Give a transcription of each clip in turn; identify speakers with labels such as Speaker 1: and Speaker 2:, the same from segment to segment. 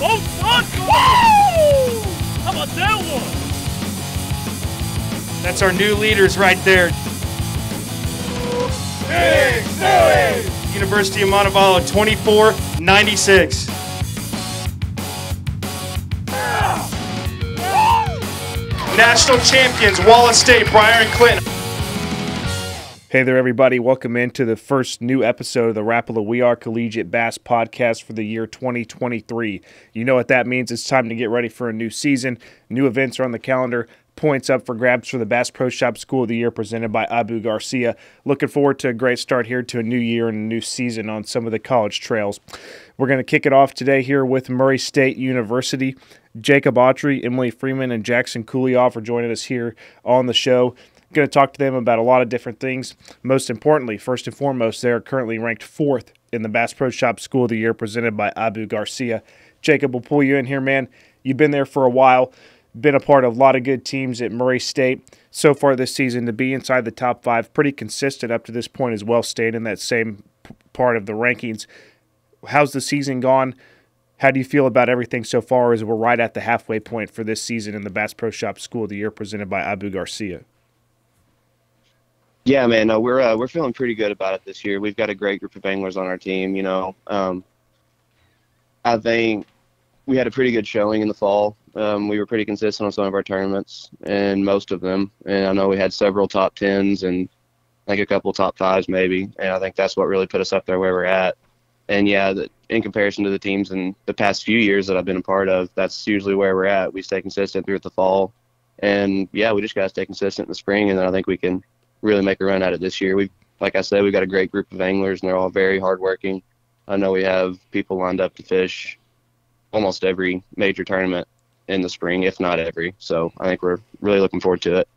Speaker 1: Both fronts! Woo! How about that one?
Speaker 2: That's our new leaders right there.
Speaker 1: Big Silly!
Speaker 2: University of Montevallo, 24-96. National champions, Wallace State, Briar and Clinton. Hey there, everybody. Welcome into the first new episode of the Rapala We Are Collegiate Bass Podcast for the year 2023. You know what that means. It's time to get ready for a new season. New events are on the calendar. Points up for grabs for the Bass Pro Shop School of the Year presented by Abu Garcia. Looking forward to a great start here to a new year and a new season on some of the college trails. We're going to kick it off today here with Murray State University. Jacob Autry, Emily Freeman, and Jackson Kulijof are joining us here on the show. Going to talk to them about a lot of different things. Most importantly, first and foremost, they are currently ranked 4th in the Bass Pro Shop School of the Year presented by Abu Garcia. Jacob, we'll pull you in here, man. You've been there for a while. Been a part of a lot of good teams at Murray State so far this season. To be inside the top 5, pretty consistent up to this point as well, staying in that same part of the rankings. How's the season gone? How do you feel about everything so far as we're right at the halfway point for this season in the Bass Pro Shop School of the Year presented by Abu Garcia?
Speaker 3: Yeah, man, no, we're feeling pretty good about it this year. We've got a great group of anglers on our team, you know. I think we had a pretty good showing in the fall. We were pretty consistent on some of our tournaments and most of them. And I know we had several top 10s and I think a couple top 5s maybe. And I think that's what really put us up there where we're at. And, yeah, in comparison to the teams in the past few years that I've been a part of, that's usually where we're at. We stay consistent through the fall. And, yeah, we just got to stay consistent in the spring, and then I think we can really make a run at it this year. Like I said, we've got a great group of anglers, and they're all very hardworking. I know we have people lined up to fish almost every major tournament in the spring, if not every. So I think we're really looking forward to it.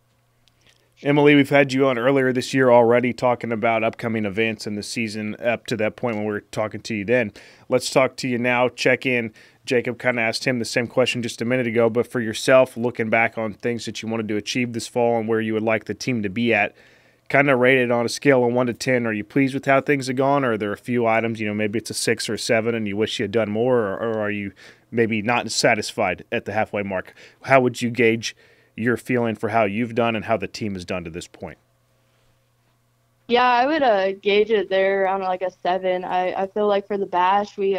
Speaker 2: Emily, we've had you on earlier this year already talking about upcoming events in the season up to that point when we were talking to you then. Let's talk to you now, check in. Jacob kind of asked him the same question just a minute ago, but for yourself, looking back on things that you wanted to achieve this fall and where you would like the team to be at, kind of rated on a scale of 1 to 10. Are you pleased with how things have gone, or are there a few items, maybe it's a 6 or a 7 and you wish you had done more, or are you maybe not satisfied at the halfway mark? How would you gauge your feeling for how you've done and how the team has done to this point?
Speaker 4: Yeah, I would gauge it there around like a 7. I feel like for the bash, we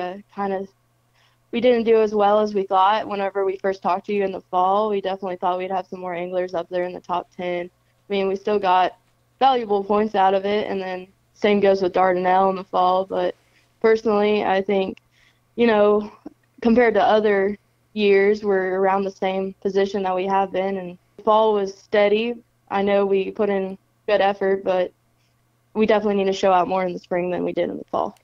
Speaker 4: didn't do as well as we thought. Whenever we first talked to you in the fall, we definitely thought we'd have some more anglers up there in the top 10. I mean, we still got valuable points out of it, and then same goes with Dardanelle in the fall. But personally, I think, compared to other years, we're around the same position that we have been, and the fall was steady. I know we put in good effort, but we definitely need to show out more in the spring than we did in the fall.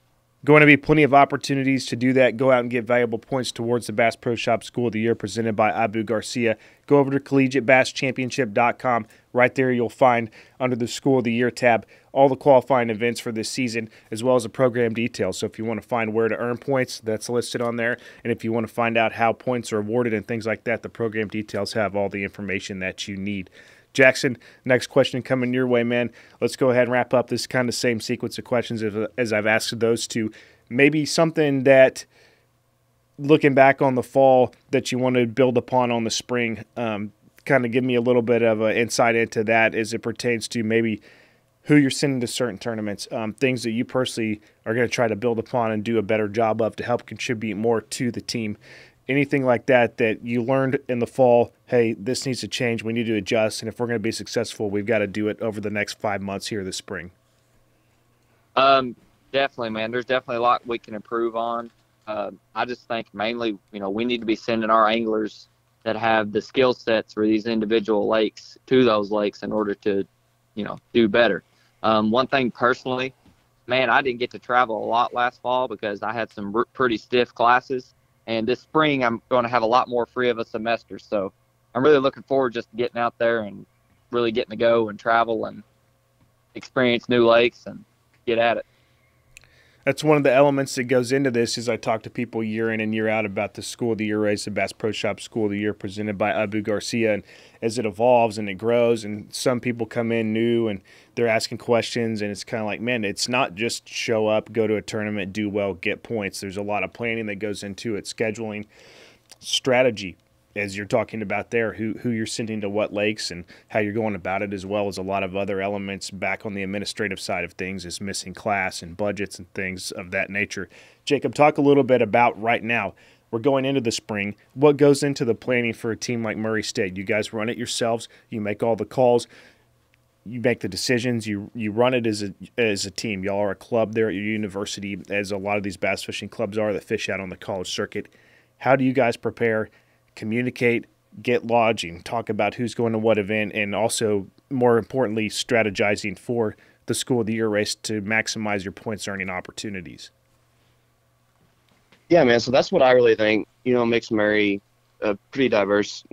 Speaker 2: Going to be plenty of opportunities to do that. Go out and get valuable points towards the Bass Pro Shop School of the Year presented by Abu Garcia. Go over to collegiatebasschampionship.com. Right there you'll find under the School of the Year tab all the qualifying events for this season as well as the program details. So if you want to find where to earn points, that's listed on there. And if you want to find out how points are awarded and things like that, the program details have all the information that you need. Jackson, next question coming your way, man. Let's go ahead and wrap up this kind of same sequence of questions as I've asked those two. Maybe something that, looking back on the fall, that you want to build upon on the spring. Kind of give me a little bit of an insight into that as it pertains to maybe who you're sending to certain tournaments, things that you personally are going to try to build upon and do a better job of to help contribute more to the team. Anything like that you learned in the fall, hey, this needs to change, we need to adjust, and if we're going to be successful, we've got to do it over the next 5 months here this spring?
Speaker 5: Definitely, man. There's definitely a lot we can improve on. I just think mainly, we need to be sending our anglers that have the skill sets for these individual lakes to those lakes in order to, do better. One thing personally, man, I didn't get to travel a lot last fall because I had some pretty stiff classes. And this spring, I'm going to have a lot more free of a semester. So I'm really looking forward just to getting out there and really getting to go and travel and experience new lakes and get at it.
Speaker 2: That's one of the elements that goes into this. Is I talk to people year in and year out about the School of the Year race, the Bass Pro Shop School of the Year presented by Abu Garcia, and as it evolves and it grows, and some people come in new and they're asking questions, and it's kind of like, man, it's not just show up, go to a tournament, do well, get points. There's a lot of planning that goes into it, scheduling, strategy, as you're talking about there, who you're sending to what lakes and how you're going about it, as well as a lot of other elements back on the administrative side of things, is missing class and budgets and things of that nature. Jacob, talk a little bit about right now. We're going into the spring. What goes into the planning for a team like Murray State? You guys run it yourselves. You make all the calls. You make the decisions. You run it as a team. Y'all are a club there at your university, as a lot of these bass fishing clubs are that fish out on the college circuit. How do you guys prepare, communicate, get lodging, talk about who's going to what event, and also, more importantly, strategizing for the School of the Year race to maximize your points earning opportunities?
Speaker 3: Yeah, man. So that's what I really think, makes Murray a pretty diverse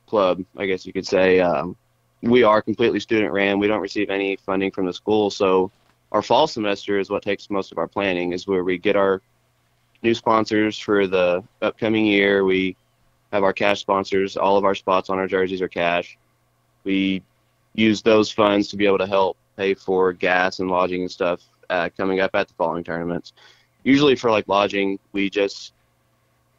Speaker 3: club, I guess you could say. We are completely student ran. We don't receive any funding from the school. So our fall semester is what takes most of our planning, is where we get our new sponsors for the upcoming year. We have our cash sponsors. All of our spots on our jerseys are cash. We use those funds to be able to help pay for gas and lodging and stuff coming up at the following tournaments. Usually for lodging, we just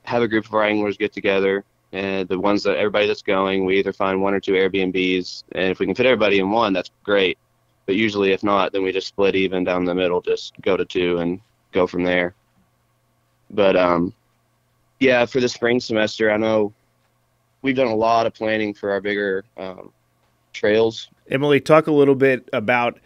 Speaker 3: have a group of our anglers get together, and the ones that everybody that's going, we either find 1 or 2 Airbnbs, and if we can fit everybody in one, that's great. But usually if not, then we just split even down the middle, just go to 2 and go from there. But yeah, for the spring semester, I know we've done a lot of planning for our bigger trails.
Speaker 2: Emily, talk a little bit about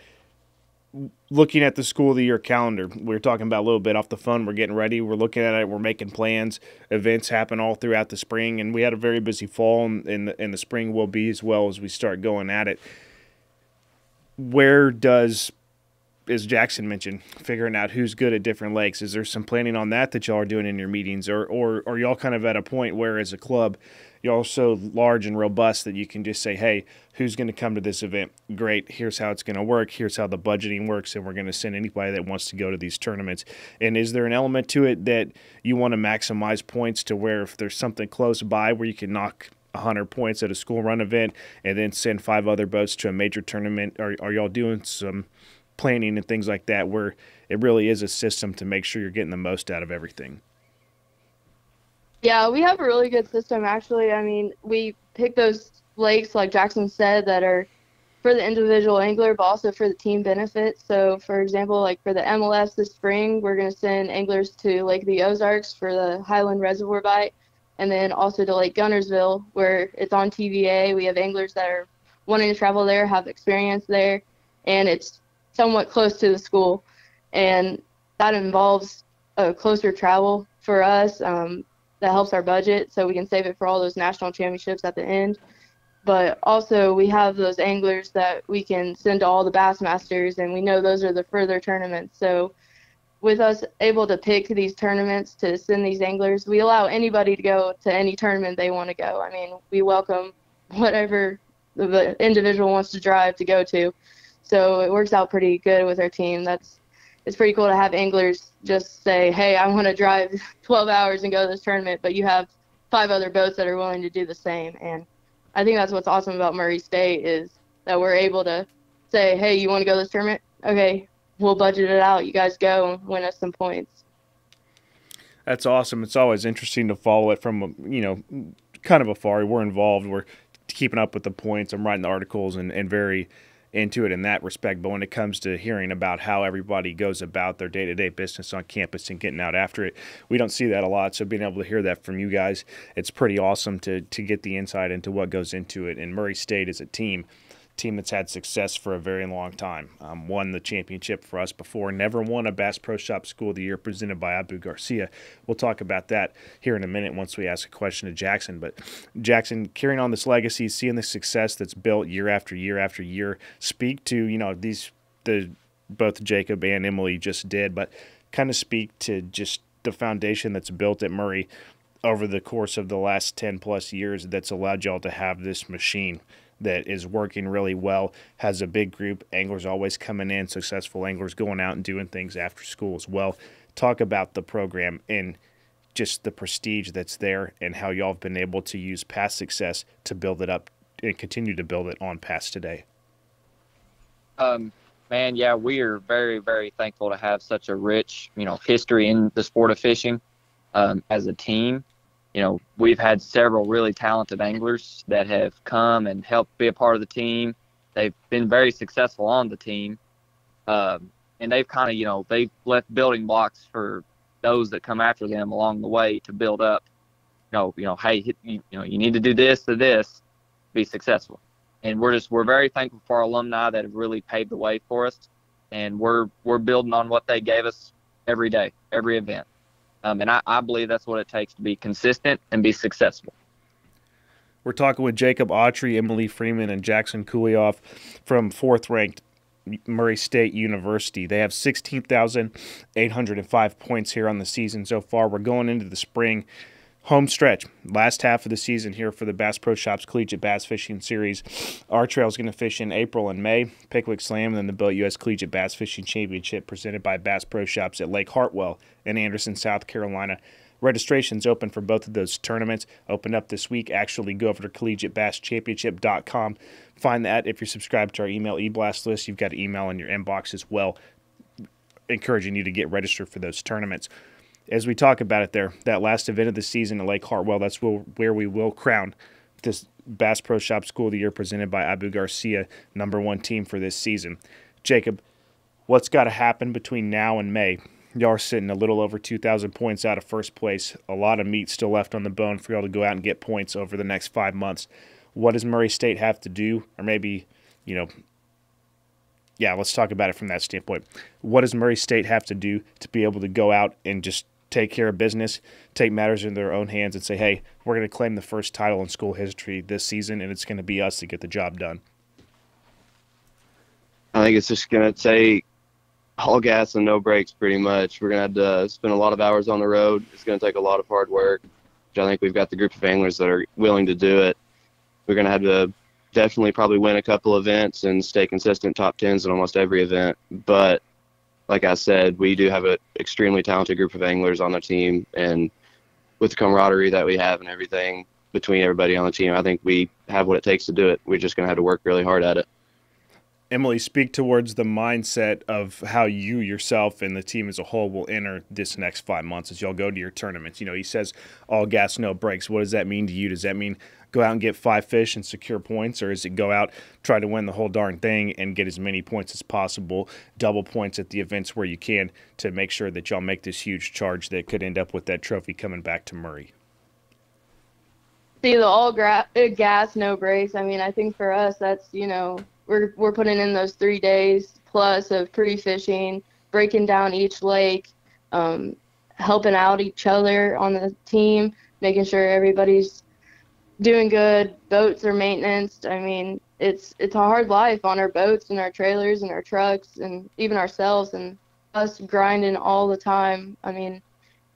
Speaker 2: looking at the School of the Year calendar. We were talking about a little bit off the phone. We're getting ready. We're looking at it. We're making plans. Events happen all throughout the spring, and we had a very busy fall, and the spring will be as well as we start going at it. Where does, as Jackson mentioned, figuring out who's good at different lakes, is there some planning on that y'all are doing in your meetings, or are y'all kind of at a point where, as a club, y'all so large and robust that you can just say, hey, who's going to come to this event? Great. Here's how it's going to work. Here's how the budgeting works, and we're going to send anybody that wants to go to these tournaments. And is there an element to it that you want to maximize points to, where if there's something close by where you can knock 100 points at a school run event and then send 5 other boats to a major tournament? Are y'all doing some planning and things like that where it really is a system to make sure you're getting the most out of everything?
Speaker 4: Yeah, we have a really good system, actually. I mean, we pick those lakes, like Jackson said, that are for the individual angler, but also for the team benefit. So, for example, like for the MLS this spring, we're going to send anglers to Lake of the Ozarks for the Highland Reservoir Bite, and then also to Lake Gunnersville, where it's on TVA. We have anglers that are wanting to travel there, have experience there, and it's somewhat close to the school. And that involves a closer travel for us. That helps our budget, so we can save it for all those national championships at the end. But also we have those anglers that we can send to all the Bassmasters, and we know those are the further tournaments. So with us able to pick these tournaments to send these anglers, we allow anybody to go to any tournament they want to go. I mean, we welcome whatever the individual wants to drive to go to. So it works out pretty good with our team. It's pretty cool to have anglers just say, hey, I want to drive 12 hours and go to this tournament, but you have 5 other boats that are willing to do the same. And I think that's what's awesome about Murray State, is that we're able to say, hey, you want to go to this tournament? Okay, we'll budget it out. You guys go and win us some points.
Speaker 2: That's awesome. It's always interesting to follow it from, kind of afar. We're involved. We're keeping up with the points. I'm writing the articles and very into it in that respect. But when it comes to hearing about how everybody goes about their day-to-day business on campus and getting out after it, we don't see that a lot. So being able to hear that from you guys, it's pretty awesome to get the insight into what goes into it. And Murray State is a team that's had success for a very long time. Won the championship for us before, never won a Bass Pro Shop School of the Year presented by Abu Garcia. We'll talk about that here in a minute once we ask a question to Jackson. But Jackson, carrying on this legacy, seeing the success that's built year after year after year, speak to, both Jacob and Emily just did, but kind of speak to just the foundation that's built at Murray over the course of the last 10 plus years that's allowed y'all to have this machine that is working really well, has a big group, anglers always coming in, successful anglers going out and doing things after school as well. Talk about the program and just the prestige that's there and how y'all have been able to use past success to build it up and continue to build it on past today.
Speaker 5: Man, yeah, we are very, very thankful to have such a rich, history in the sport of fishing. As a team, we've had several really talented anglers that have come and helped be a part of the team. They've been very successful on the team. And they've kind of, they've left building blocks for those that come after them along the way to build up, hey, you need to do this to this, be successful. And we're very thankful for our alumni that have really paved the way for us. And we're building on what they gave us every day, every event. And I believe that's what it takes to be consistent and be successful.
Speaker 2: We're talking with Jacob Autry, Emily Freeman, and Jackson Kulijof from 4th-ranked Murray State University. They have 16,805 points here on the season so far. We're going into the spring home stretch, last half of the season here for the Bass Pro Shops Collegiate Bass Fishing Series. Our trail is going to fish in April and May, Pickwick Slam, and then the Boat U.S. Collegiate Bass Fishing Championship presented by Bass Pro Shops at Lake Hartwell in Anderson, South Carolina. Registration's open for both of those tournaments. Open up this week. Actually, go over to collegiatebasschampionship.com. Find that. If you're subscribed to our email e-blast list, you've got an email in your inbox as well, encouraging you to get registered for those tournaments. As we talk about it there, that last event of the season at Lake Hartwell, that's where we will crown this Bass Pro Shop School of the Year presented by Abu Garcia, #1 team for this season. Jacob, what's got to happen between now and May? Y'all are sitting a little over 2,000 points out of first place. A lot of meat still left on the bone for y'all to go out and get points over the next 5 months. What does Murray State have to do? Or maybe, let's talk about it from that standpoint. What does Murray State have to do to be able to go out and just take care of business, take matters in their own hands, and say, hey, we're going to claim the first title in school history this season, and it's going to be us to get the job done?
Speaker 3: I think it's just going to take all gas and no brakes pretty much. We're going to have to spend a lot of hours on the road. It's going to take a lot of hard work, which I think we've got the group of anglers that are willing to do it. We're going to have to definitely probably win a couple events and stay consistent top 10s in almost every event. But like I said, we do have an extremely talented group of anglers on the team, and with the camaraderie that we have and everything between everybody on the team, I think we have what it takes to do it. We're just going to have to work really hard at it.
Speaker 2: Emily, speak towards the mindset of how you yourself and the team as a whole will enter this next 5 months as y'all go to your tournaments. He says all gas, no brakes. What does that mean to you? Does that mean go out and get 5 fish and secure points, or is it go out, try to win the whole darn thing and get as many points as possible, double points at the events where you can, to make sure that y'all make this huge charge that could end up with that trophy coming back to Murray?
Speaker 4: See, the all gas, no brakes. I mean, I think for us, that's, we're putting in those 3 days plus of pre-fishing, breaking down each lake, helping out each other on the team, making sure everybody's doing good, boats are maintenance. I mean, it's a hard life on our boats and our trailers and our trucks and even ourselves, and us grinding all the time. I mean,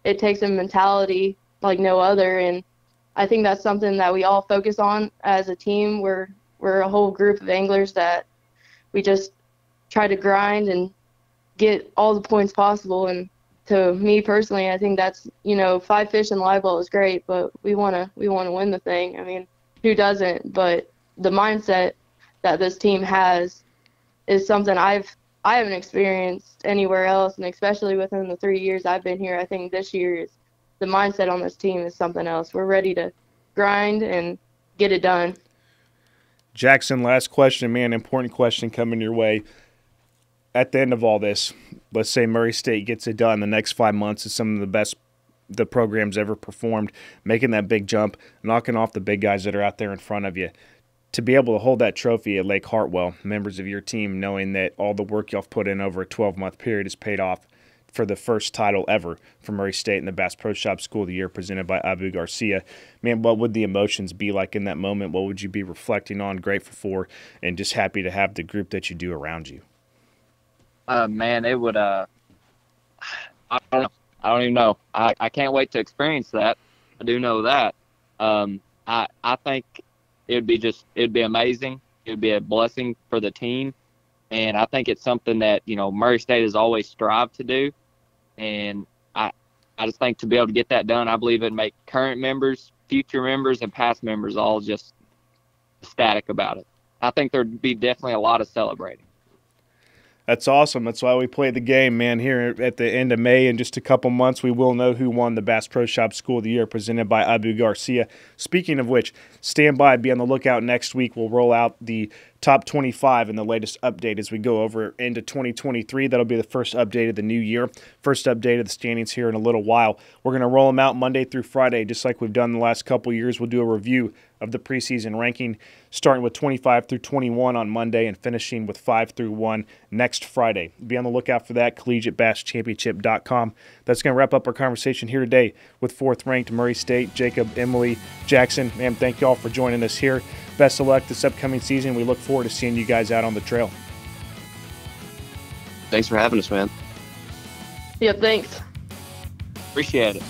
Speaker 4: it takes a mentality like no other, and I think that's something that we all focus on as a team. We're a whole group of anglers that we just try to grind and get all the points possible. And to me personally, I think that's, 5 fish in live well is great, but we want to win the thing. I mean, who doesn't? But the mindset that this team has is something I haven't experienced anywhere else, and especially within the 3 years I've been here. I think this year is the mindset on this team is something else. We're ready to grind and get it done.
Speaker 2: Jackson, last question, man, important question coming your way. At the end of all this, let's say Murray State gets it done. The next 5 months is some of the best the program's ever performed, making that big jump, knocking off the big guys that are out there in front of you. To be able to hold that trophy at Lake Hartwell, members of your team, knowing that all the work y'all have put in over a 12-month period is paid off for the first title ever for Murray State in the Bass Pro Shop School of the Year presented by Abu Garcia. Man, what would the emotions be like in that moment? What would you be reflecting on, grateful for, and just happy to have the group that you do around you?
Speaker 5: Man, it would, I don't even know. I can't wait to experience that. I do know that. I think it'd be amazing. It would be a blessing for the team. And I think it's something that, Murray State has always strived to do. And I just think to be able to get that done, I believe it'd make current members, future members, and past members all just ecstatic about it. I think there'd be definitely a lot of celebrating.
Speaker 2: That's awesome. That's why we play the game, man. Here at the end of May, in just a couple months, we will know who won the Bass Pro Shop School of the Year presented by Abu Garcia. Speaking of which, stand by, be on the lookout next week. We'll roll out the top 25 in the latest update as we go over into 2023. That'll be the first update of the new year, first update of the standings here in a little while. We're going to roll them out Monday through Friday, just like we've done the last couple years. We'll do a review of the preseason ranking, starting with 25 through 21 on Monday and finishing with 5 through 1 next Friday. Be on the lookout for that, collegiatebasschampionship.com. That's going to wrap up our conversation here today with 4th-ranked Murray State, Jacob, Emily, Jackson. Man, thank you all for joining us here. Best of luck this upcoming season. We look forward to seeing you guys out on the trail.
Speaker 3: Thanks for having us, man.
Speaker 4: Yeah, thanks.
Speaker 5: Appreciate it.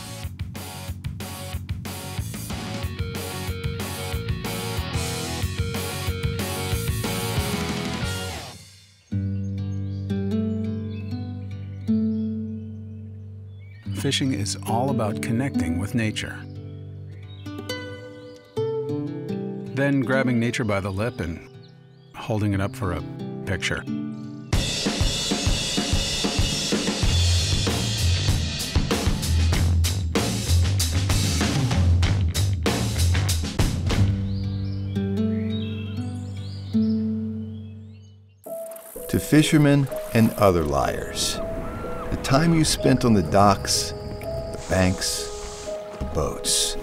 Speaker 6: Fishing is all about connecting with nature. Then grabbing nature by the lip and holding it up for a picture.
Speaker 7: To fishermen and other liars, the time you spent on the docks, the banks, the boats,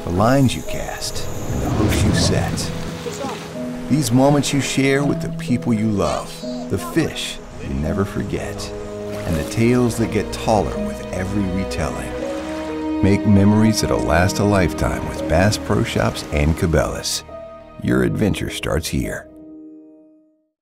Speaker 7: the lines you cast, and the hooks you set. These moments you share with the people you love, the fish you never forget, and the tales that get taller with every retelling. Make memories that'll last a lifetime with Bass Pro Shops and Cabela's. Your adventure starts here.